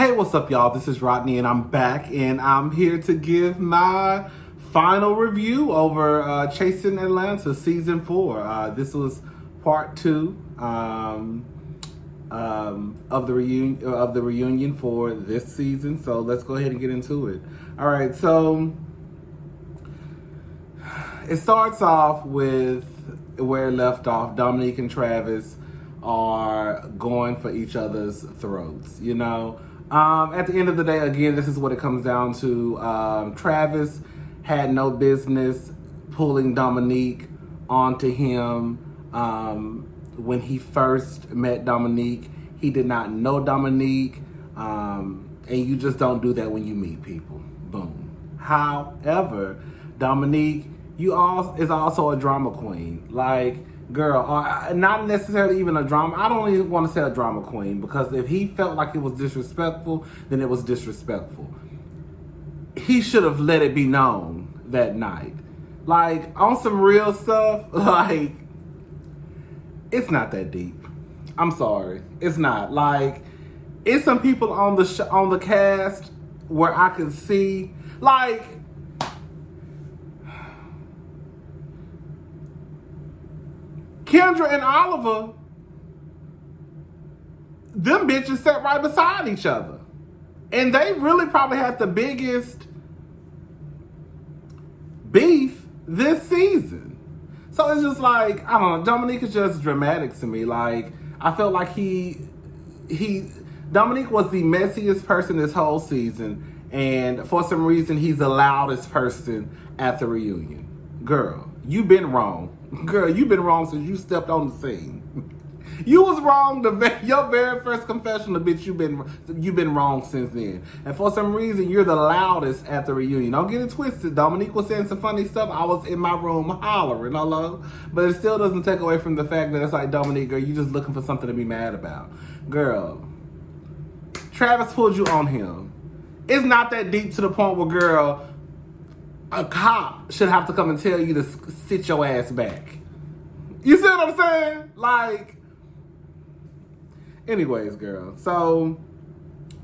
Hey, what's up, y'all? This is Rodney, and I'm back, and I'm here to give my final review over Chasing Atlanta Season 4. This was part 2 of the reunion for this season, so let's go ahead and get into it. All right, so it starts off with where it left off. Dominique and Travis are going for each other's throats, you know. At the end of the day, again, this is what it comes down to. Travis had no business pulling Dominique onto him. When he first met Dominique, he did not know Dominique, and you just don't do that when you meet people. Boom. However, Dominique, is also a drama queen. Like, girl, not necessarily even a drama. I don't even want to say a drama queen, because if he felt like it was disrespectful, then it was disrespectful. He should have let it be known that night. Like, on some real stuff, like, it's not that deep. I'm sorry. It's not. Like, it's some people on the cast where I could see, like, Kendra and Oliver, them bitches sat right beside each other. And they really probably had the biggest beef this season. So it's just like, I don't know, Dominique is just dramatic to me. Like, I felt like Dominique was the messiest person this whole season, and for some reason he's the loudest person at the reunion. Girl, you've been wrong. Girl, you've been wrong since you stepped on the scene. You was wrong your very first confessional, bitch. You've been wrong since then. And for some reason, you're the loudest at the reunion. Don't get it twisted. Dominique was saying some funny stuff. I was in my room hollering, hello. But it still doesn't take away from the fact that it's like, Dominique, girl, you just looking for something to be mad about. Girl, Travis pulled you on him. It's not that deep to the point where, girl, a cop should have to come and tell you to sit your ass back. You see what I'm saying? Like, anyways, girl. So,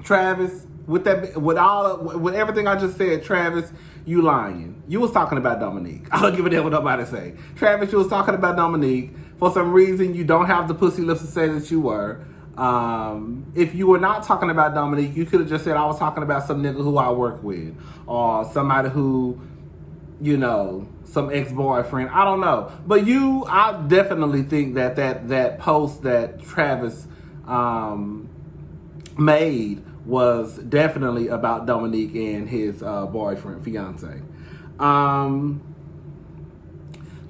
Travis, with everything I just said, Travis, you lying. You was talking about Dominique. I don't give a damn what nobody say. Travis, you was talking about Dominique. For some reason, you don't have the pussy lips to say that you were. If you were not talking about Dominique, you could have just said, I was talking about some nigga who I work with, or somebody who, you know, some ex-boyfriend. I don't know. But I definitely think that post that Travis made was definitely about Dominique and his boyfriend, fiance.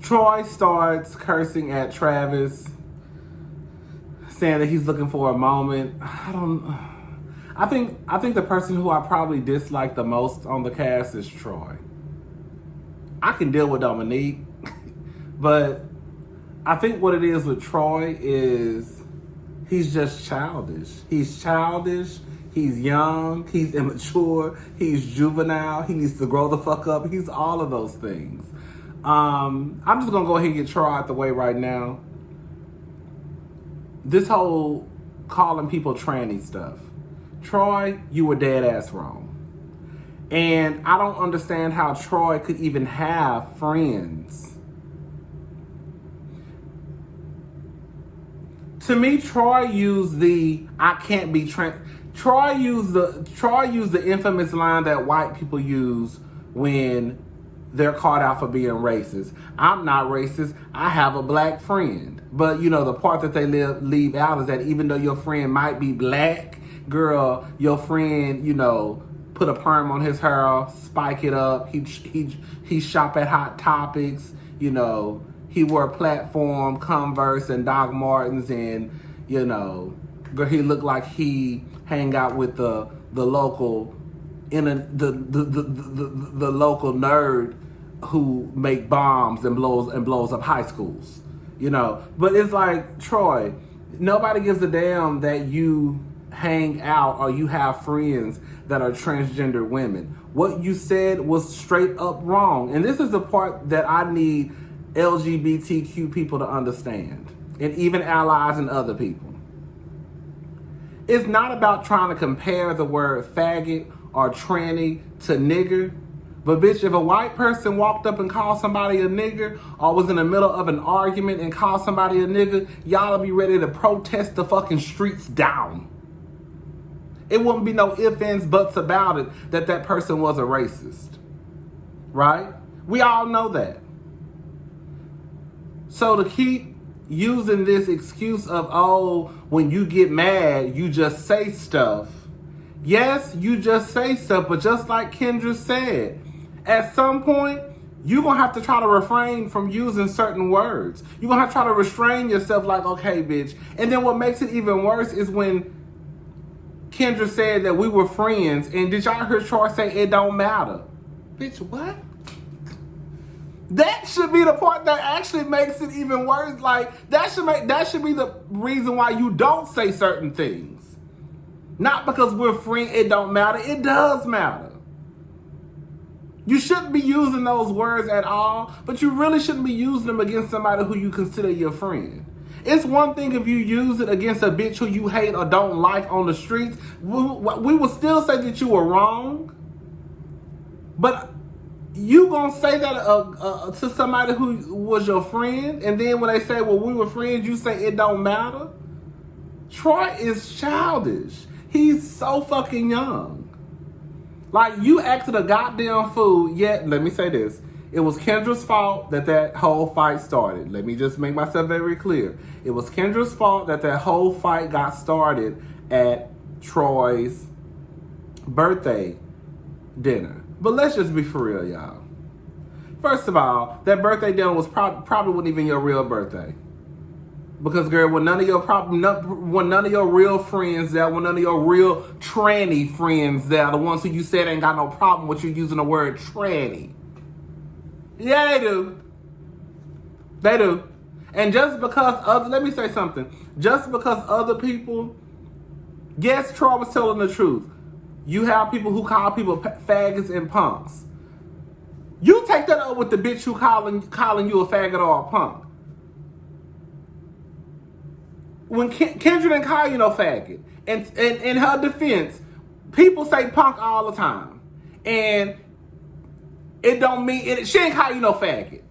Troy starts cursing at Travis, saying that he's looking for a moment. I think the person who I probably dislike the most on the cast is Troy. I can deal with Dominique, but I think what it is with Troy is he's just childish. He's childish, he's young, he's immature, he's juvenile, he needs to grow the fuck up. He's all of those things. I'm just gonna go ahead and get Troy out the way right now. This whole calling people tranny stuff. Troy, you were dead ass wrong. And I don't understand how Troy could even have friends. To me, Troy used the I can't be trans. Troy used the infamous line that white people use when they're called out for being racist. I'm not racist. I have a black friend. But, you know, the part that they leave out is that even though your friend might be black, girl, your friend, you know, put a perm on his hair, spike it up. He shop at Hot Topics. You know, he wore Platform, Converse, and Doc Martens, and, you know, he looked like he hang out with the local the local nerd who make bombs and blows up high schools. You know, but it's like, Troy, nobody gives a damn that you hang out or you have friends that are transgender women. What you said was straight up wrong. And this is the part that I need LGBTQ people to understand, and even allies and other people. It's not about trying to compare the word faggot or tranny to nigger. But bitch, if a white person walked up and called somebody a nigger or was in the middle of an argument and called somebody a nigger, y'all would be ready to protest the fucking streets down. It wouldn't be no ifs, ands, buts about it that person was a racist. Right? We all know that. So to keep using this excuse of, oh, when you get mad, you just say stuff. Yes, you just say stuff, but just like Kendra said, at some point, you're going to have to try to refrain from using certain words. You're going to have to try to restrain yourself like, okay, bitch. And then what makes it even worse is when Kendra said that we were friends, and did y'all hear Troy say it don't matter? Bitch, what? That should be the part that actually makes it even worse. Like, that should be the reason why you don't say certain things. Not because we're friends, it don't matter. It does matter. You shouldn't be using those words at all, but you really shouldn't be using them against somebody who you consider your friend. It's one thing if you use it against a bitch who you hate or don't like on the streets. We will still say that you were wrong, but you gonna say that to somebody who was your friend, and then when they say, well, we were friends, you say it don't matter? Troy is childish. He's so fucking young. Like, you acted a goddamn fool, yet, let me say this. It was Kendra's fault that whole fight started. Let me just make myself very clear. It was Kendra's fault that whole fight got started at Troy's birthday dinner. But let's just be for real, y'all. First of all, that birthday dinner was probably wasn't even your real birthday. Because, girl, when none of your real friends there, when none of your real tranny friends there, the ones who you said ain't got no problem with you using the word tranny. Yeah, they do. They do. And just because let me say something. Just because other people, yes, Troy was telling the truth. You have people who call people faggots and punks. You take that up with the bitch who calling you a faggot or a punk. When Kendra didn't call you no faggot, and in her defense, people say punk all the time, and it don't mean it. She ain't call you no faggot,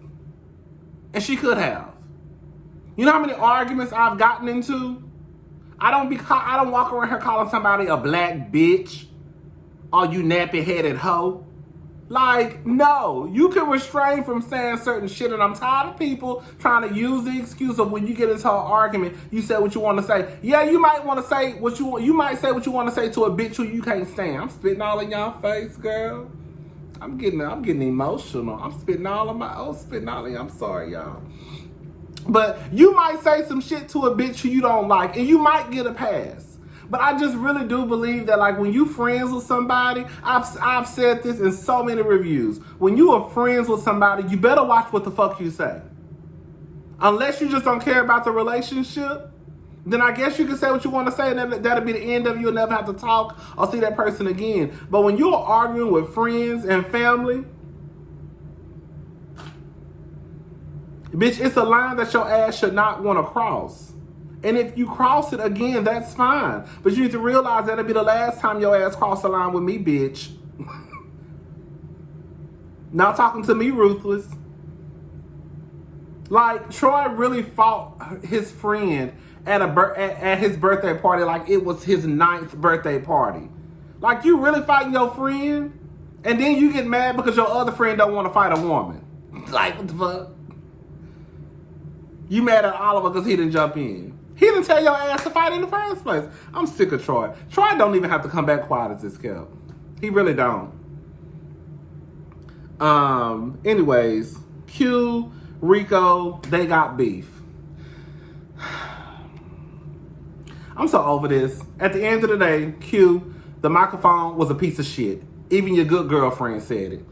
and she could have. You know how many arguments I've gotten into? I don't walk around here calling somebody a black bitch or you nappy headed hoe. Like, no, you can refrain from saying certain shit, and I'm tired of people trying to use the excuse of when you get into an argument, you say what you want to say. Yeah, you might want to say what you might say what you want to say to a bitch who you can't stand. I'm spitting all in y'all face, girl. I'm getting emotional. I'm spitting all in I'm sorry, y'all. But you might say some shit to a bitch who you don't like, and you might get a pass. But I just really do believe that, like, when you friends with somebody, I've said this in so many reviews. When you are friends with somebody, you better watch what the fuck you say. Unless you just don't care about the relationship, then I guess you can say what you want to say, and that'll be the end of it. You'll never have to talk or see that person again. But when you're arguing with friends and family, bitch, it's a line that your ass should not want to cross. And if you cross it again, that's fine. But you need to realize that'll be the last time your ass cross the line with me, bitch. Not talking to me, ruthless. Like, Troy really fought his friend at his birthday party like it was his 9th birthday party. Like, you really fighting your friend? And then you get mad because your other friend don't want to fight a woman. Like, what the fuck? You mad at Oliver because he didn't jump in. He didn't tell your ass to fight in the first place. I'm sick of Troy. Troy don't even have to come back quiet as this kept. He really don't. Anyways, Q, Rico, they got beef. I'm so over this. At the end of the day, Q, the microphone was a piece of shit. Even your good girlfriend said it.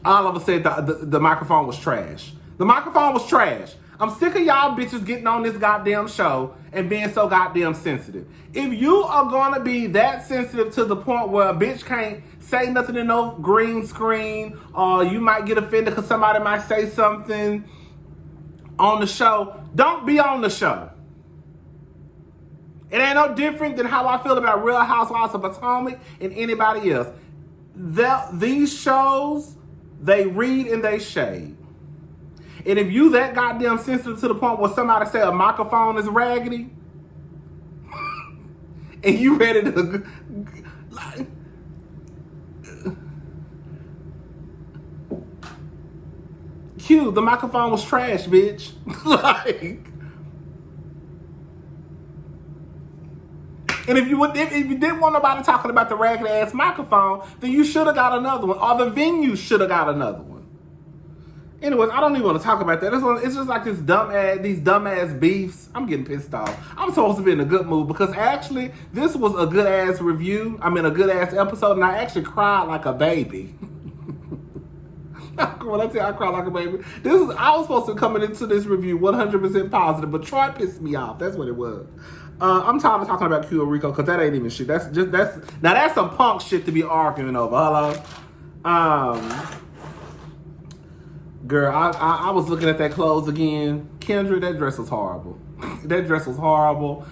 Oliver said the microphone was trash. The microphone was trash. I'm sick of y'all bitches getting on this goddamn show and being so goddamn sensitive. If you are going to be that sensitive to the point where a bitch can't say nothing in no green screen, or you might get offended because somebody might say something on the show, don't be on the show. It ain't no different than how I feel about Real Housewives of Potomac and anybody else. These shows, they read and they shade. And if you that goddamn sensitive to the point where somebody say a microphone is raggedy, and you ready to like, Q, the microphone was trash, bitch. Like, and if you didn't want nobody talking about the raggedy ass microphone, then you should have got another one, or the venue should have got another one. Anyways, I don't even want to talk about that. It's just like these dumbass beefs. I'm getting pissed off. I'm supposed to be in a good mood because actually this was a good ass review. I mean, a good ass episode, and I actually cried like a baby. When I tell you I cried like a baby, I was supposed to be coming into this review 100% positive, but Troy pissed me off. That's what it was. I'm tired of talking about Q and Rico because that ain't even shit. That's some punk shit to be arguing over. Hello. Girl, I was looking at that clothes again. Kendra, that dress was horrible. That dress was horrible.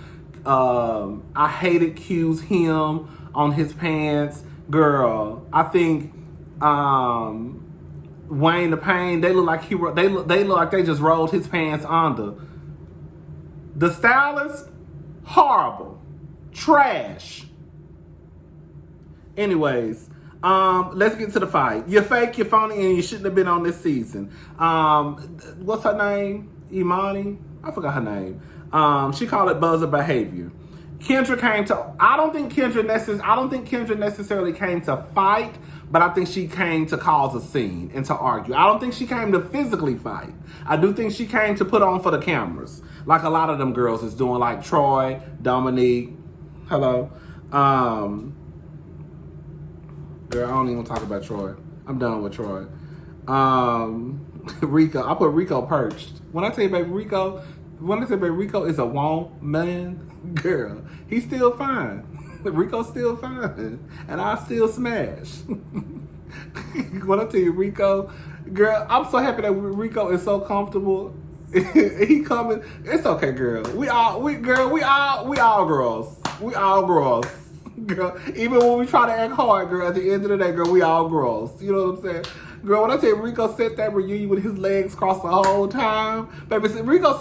I hated Q's hem on his pants. Girl, I think Wayne the Pain, they look like they look like they just rolled his pants under. The stylist, horrible. Trash. Anyways, let's get to the fight. You're fake, you're phony, and you shouldn't have been on this season. What's her name? Imani? I forgot her name. She called it buzzer behavior. Kendra came to. I don't think Kendra necessarily came to fight, but I think she came to cause a scene and to argue. I don't think she came to physically fight. I do think she came to put on for the cameras, like a lot of them girls is doing, like Troy, Dominique. Hello. Girl, I don't even talk about Troy. I'm done with Troy. Rico. I put Rico perched. When I tell you, baby, Rico is a woman, girl, he's still fine. Rico's still fine. And I still smash. When I tell you, Rico, girl, I'm so happy that Rico is so comfortable. He coming. It's okay, girl. We all girls. We all girls. Girl, even when we try to act hard, girl, at the end of the day, girl, we all girls. You know what I'm saying? Girl, when I tell you Rico sat that reunion with his legs crossed the whole time, baby, Rico,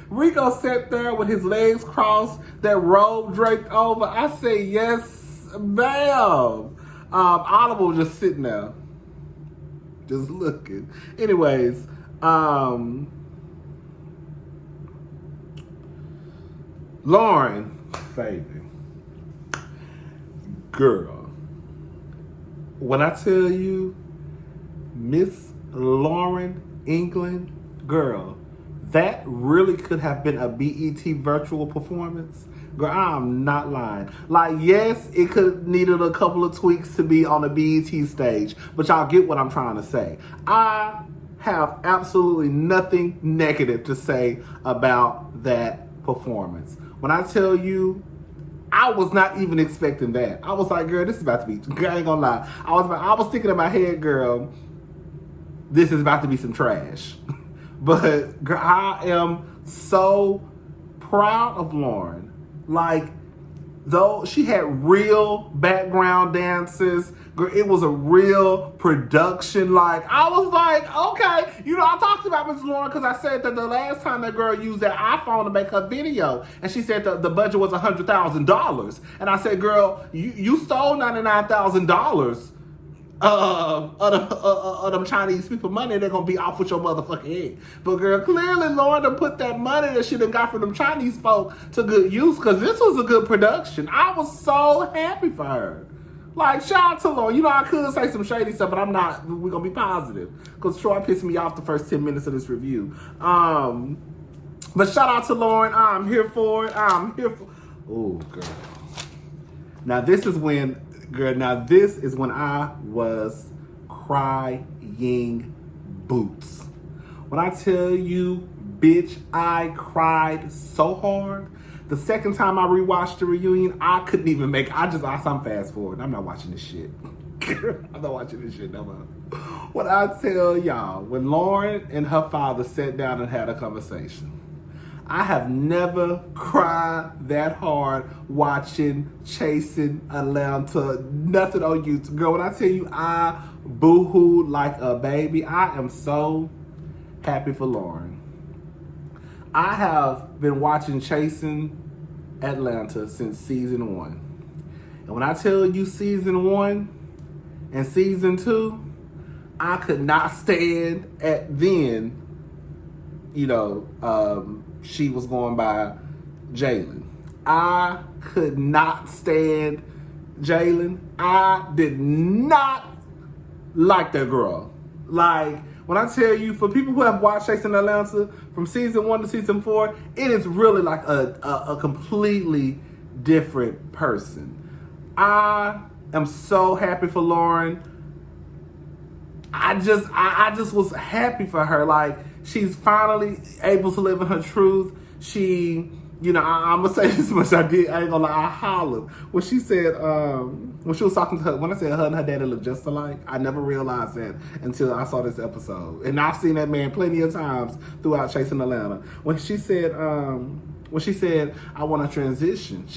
Rico sat there with his legs crossed, that robe draped over. I say, yes, ma'am. Oliver was just sitting there, just looking. Anyways, Lauren, baby, girl, when I tell you Miss Lauren England, girl, that really could have been a BET virtual performance. Girl, I'm not lying. Like, yes, it could needed a couple of tweaks to be on the BET stage, but y'all get what I'm trying to say. I have absolutely nothing negative to say about that performance. When I tell you, I was not even expecting that. I was like, girl, this is about to be, girl, I ain't gonna lie. I was thinking in my head, girl, this is about to be some trash. But girl, I am so proud of Lauren. Like, though she had real background dancers, girl, it was a real production. Like, I was like, okay. You know, I talked about Miss Lauren because I said that the last time that girl used that iPhone to make her video, and she said the budget was $100,000. And I said, girl, you stole $99,000 of them Chinese people money. They're gonna be off with your motherfucking head. But girl, clearly Lauren done put that money that she done got from them Chinese folk to good use, because this was a good production. I was so happy for her. Like, shout out to Lauren. You know, I could say some shady stuff, but I'm not. We're gonna be positive, because Troy pissed me off the first 10 minutes of this review. But shout out to Lauren. I'm here for it. Oh, girl. Now this is when I was crying boots. When I tell you, bitch, I cried so hard. The second time I rewatched the reunion, I couldn't even make it. I'm fast forward. I'm not watching this shit. I'm not watching this shit no more. When I tell y'all, when Lauren and her father sat down and had a conversation, I have never cried that hard watching Chasing Atlanta. Nothing on YouTube. Girl, when I tell you I boo-hooed like a baby, I am so happy for Lauren. I have been watching Chasing Atlanta since season 1. And when I tell you season 1 and season 2, I could not stand at then, she was going by Jalen. I could not stand Jalen. I did not like that girl. Like, when I tell you, for people who have watched Chasing Atlanta from season 1 to season 4, it is really like a completely different person. I am so happy for Lauren. I just was happy for her. Like, she's finally able to live in her truth. She, I'm gonna say this much. I ain't gonna lie, I hollered when she said, when she was talking to her, when I said her and her daddy look just alike. I never realized that until I saw this episode. And I've seen that man plenty of times throughout Chasing Atlanta. When she said, I want to transition,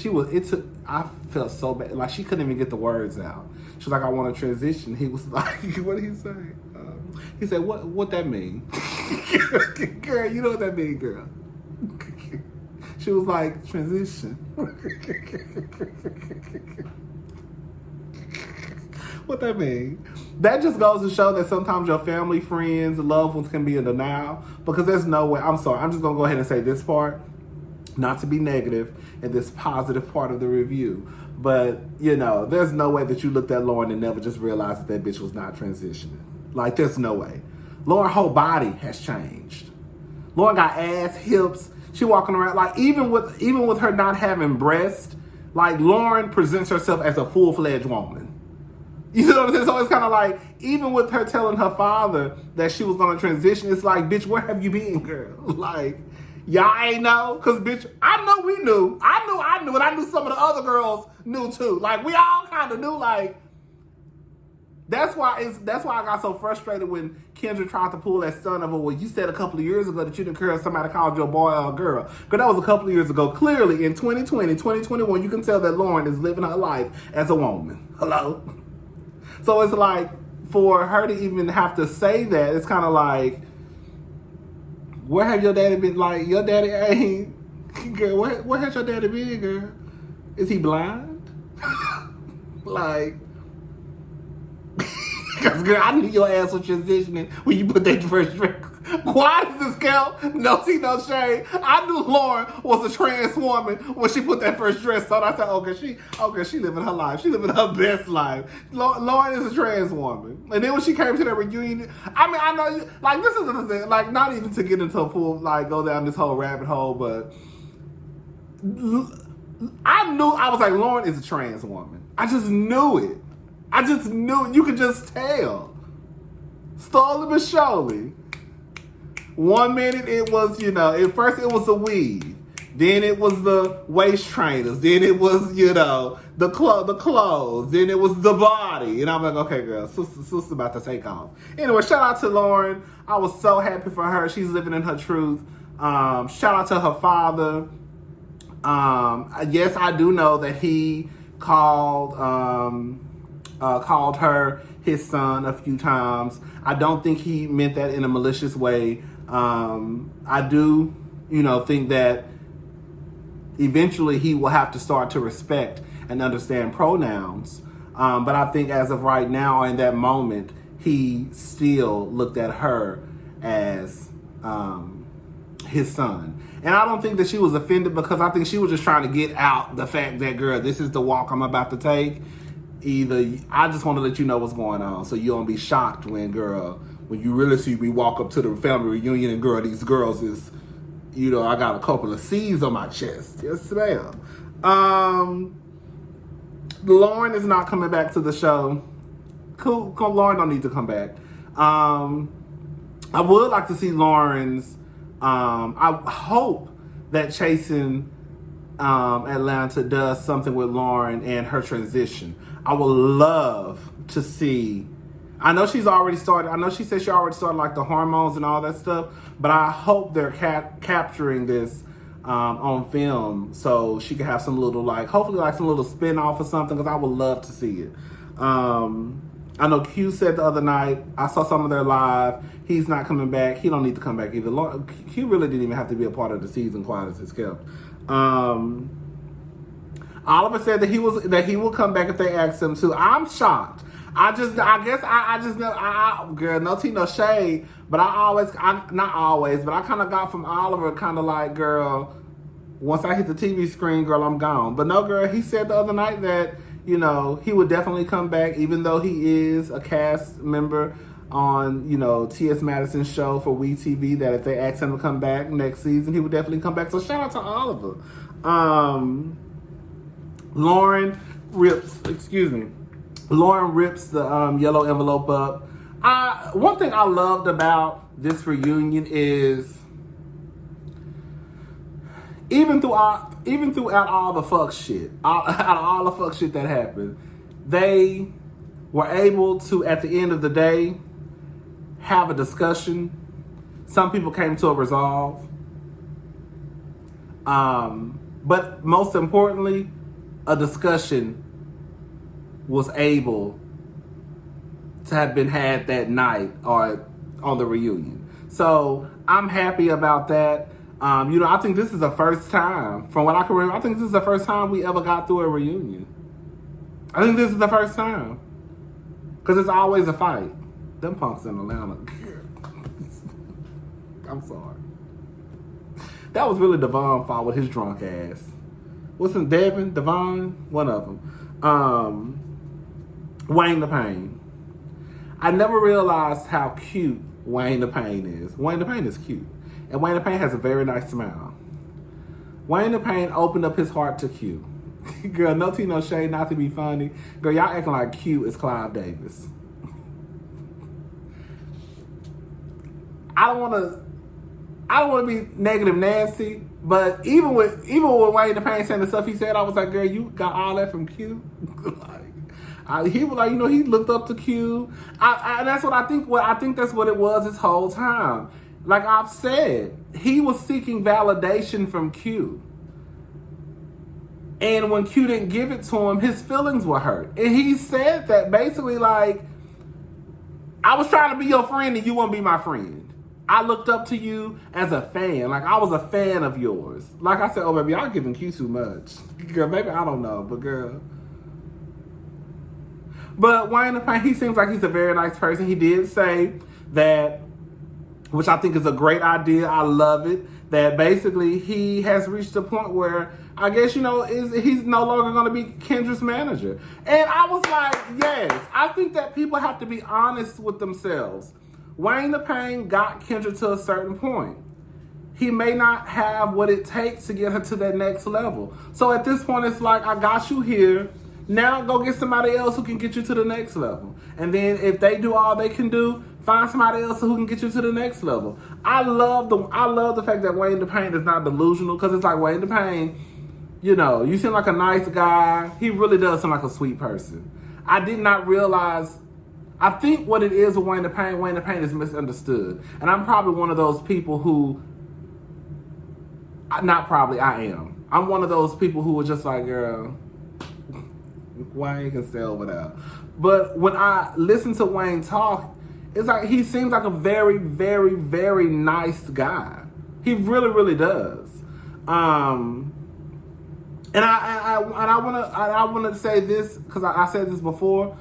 I felt so bad. Like, she couldn't even get the words out. She was like, I want to transition. He was like, what did he say? He said, what that mean? Girl, you know what that mean, girl. She was like, transition. What that mean? That just goes to show that sometimes your family, friends, loved ones can be in denial, because there's no way. I'm sorry. I'm just going to go ahead and say this part, not to be negative, and this positive part of the review. But, there's no way that you looked at Lauren and never just realized that bitch was not transitioning. Like, there's no way. Lauren's whole body has changed. Lauren got ass, hips. She walking around, like, even with her not having breasts, like, Lauren presents herself as a full-fledged woman. You know what I'm saying? So it's kind of like, even with her telling her father that she was going to transition, it's like, bitch, where have you been, girl? Like, y'all ain't know? Because, bitch, I know we knew. I knew, and I knew some of the other girls knew, too. Like, we all kind of knew, like, that's why I got so frustrated when Kendra tried to pull that stunt of her. Well, you said a couple of years ago that you didn't care if somebody called you a boy or a girl. Because that was a couple of years ago. Clearly, in 2020, 2021, you can tell that Lauren is living her life as a woman. Hello? So it's like, for her to even have to say that, it's kind of like, where have your daddy been? Like, your daddy ain't, girl, where has your daddy been, girl? Is he blind? Like, because, girl, I knew your ass was transitioning when you put that first drink. Why does this girl? No tea, no shade. I knew Lauren was a trans woman when she put that first dress on. I said, okay, she living her life. She living her best life. Lauren is a trans woman. And then when she came to that reunion, I know, like, this isn't a thing, like, not even to get into a full, like, go down this whole rabbit hole, but I was like, Lauren is a trans woman. I just knew it. You could just tell. Slowly but surely. 1 minute it was, at first it was the weave. Then it was the waist trainers. Then it was, the clothes. Then it was the body. And I'm like, okay, girl, sister's about to take off. Anyway, shout out to Lauren. I was so happy for her. She's living in her truth. Shout out to her father. Yes, I do know that he called her his son a few times. I don't think he meant that in a malicious way. I do, think that eventually he will have to start to respect and understand pronouns. But I think as of right now, in that moment, he still looked at her as his son. And I don't think that she was offended, because I think she was just trying to get out the fact that, girl, this is the walk I'm about to take. Either I just want to let you know what's going on, so you don't be shocked when you really see me walk up to the family reunion and, girl, these girls is, I got a couple of C's on my chest. Yes, ma'am. Lauren is not coming back to the show. Cool. Lauren don't need to come back. I would like to see Lauren's. I hope that Chasing Atlanta does something with Lauren and her transition. I would love to see. I know she's already started. I know she said she already started, like, the hormones and all that stuff. But I hope they're capturing this on film, so she could have some little, like, hopefully like some little spin-off or something, because I would love to see it. I know Q said the other night, I saw some of their live, he's not coming back. He don't need to come back either. Q really didn't even have to be a part of the season, quiet as it's kept. Oliver said that he will come back if they ask him to. I'm shocked. I just know, girl, no tea, no shade, but not always, but I kind of got from Oliver kind of like, girl, once I hit the TV screen, girl, I'm gone. But no, girl, he said the other night that, you know, he would definitely come back, even though he is a cast member on, you know, T.S. Madison's show for WeTV, that if they ask him to come back next season, he would definitely come back. So shout out to Oliver. Lauren rips the yellow envelope up. One thing I loved about this reunion is even throughout all the fuck shit, out of all the fuck shit that happened, they were able to, at the end of the day, have a discussion. Some people came to a resolve. But most importantly, a discussion was able to have been had that night or on the reunion. So I'm happy about that. You know, I think this is the first time, from what I can remember, I think this is the first time we ever got through a reunion. I think this is the first time. Because it's always a fight. Them punks in Atlanta. I'm sorry. That was really Devon's fault with his drunk ass. What's in Devin? Devon? One of them. Wayne the Pain. I never realized how cute Wayne the Pain is. Wayne the Pain is cute. And Wayne the Pain has a very nice smile. Wayne the Pain opened up his heart to Q. Girl, no tea, no shade, not to be funny. Girl, y'all acting like Q is Clive Davis. I don't want to be negative Nancy, but even with Wayne the Pain saying the stuff he said, I was like, girl, you got all that from Q? He was like, you know, he looked up to Q. And that's what I think. I think that's what it was this whole time. Like I've said, he was seeking validation from Q. And when Q didn't give it to him, his feelings were hurt. And he said that basically like, I was trying to be your friend and you won't be my friend. I looked up to you as a fan. Like, I was a fan of yours. Like I said, oh, baby, y'all giving Q too much. Girl, maybe, I don't know, but girl. But Wayne the Pain, he seems like he's a very nice person. He did say that, which I think is a great idea. I love it. That basically he has reached a point where I guess, you know, he's no longer going to be Kendra's manager. And I was like, yes, I think that people have to be honest with themselves. Wayne the Pain got Kendra to a certain point. He may not have what it takes to get her to that next level. So at this point, it's like, I got you here. Now go get somebody else who can get you to the next level. And then if they do all they can do, find somebody else who can get you to the next level. I love the fact that Wayne the Pain is not delusional, because it's like Wayne the Pain, you know, you seem like a nice guy. He really does seem like a sweet person. I did not realize, I think what it is with Wayne the Pain is misunderstood. And I'm probably one of those people who, not probably, I am. I'm one of those people who are just like, girl, Wayne can stay over there. But when I listen to Wayne talk, it's like he seems like a very, very, very nice guy. He really, really does. And I want to say this because I said this before.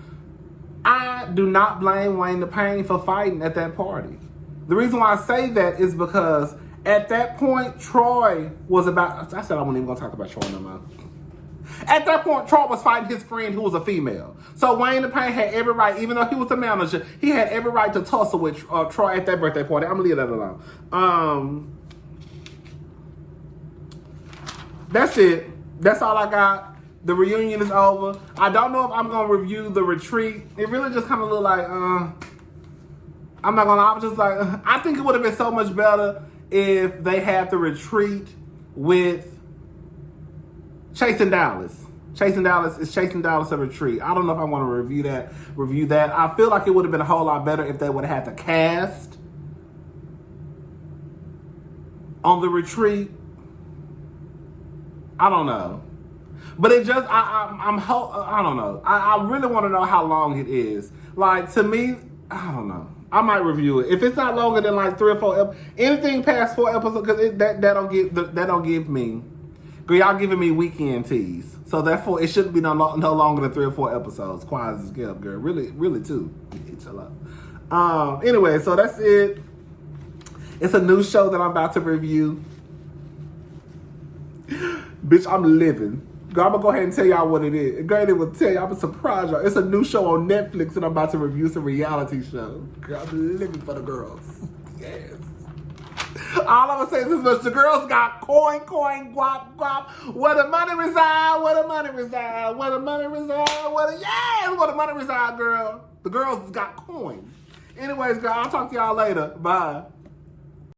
I do not blame Wayne the Pain for fighting at that party. The reason why I say that is because at that point, Troy was about. I said I wasn't even gonna talk about Troy no more. At that point, Troy was fighting his friend who was a female. So Wayne the Pain had every right, even though he was the manager, he had every right to tussle with Troy at that birthday party. I'm gonna leave that alone. That's it. That's all I got. The reunion is over. I don't know if I'm gonna review the retreat. It really just kind of looked like, I'm not gonna. I was just like, I think it would have been so much better if they had the retreat with Chasing Dallas. Chasing Dallas a retreat. I don't know if I want to review that. I feel like it would have been a whole lot better if they would have had the cast on the retreat. I don't know. But it just, I don't know. I really want to know how long it is. Like, to me, I don't know. I might review it. If it's not longer than like 3 or 4 episodes, anything past 4 episodes, because that don't give me, girl, y'all giving me weekend teas. So therefore, it shouldn't be no longer than 3 or 4 episodes. Quiet as it's kept, girl. Really too. Chill out. Anyway, so that's it. It's a new show that I'm about to review. Bitch, I'm living. Girl, I'm gonna go ahead and tell y'all what it is. Girl, it will tell you. I'm gonna surprise y'all. It's a new show on Netflix, and I'm about to review some reality show. Girl, I'm living for the girls. Yes. All I'm gonna say is this much: the girls got coin, guap. Where the money reside? Where the money reside? Where the money reside? Where the money reside, girl? The girls got coin. Anyways, girl, I'll talk to y'all later. Bye.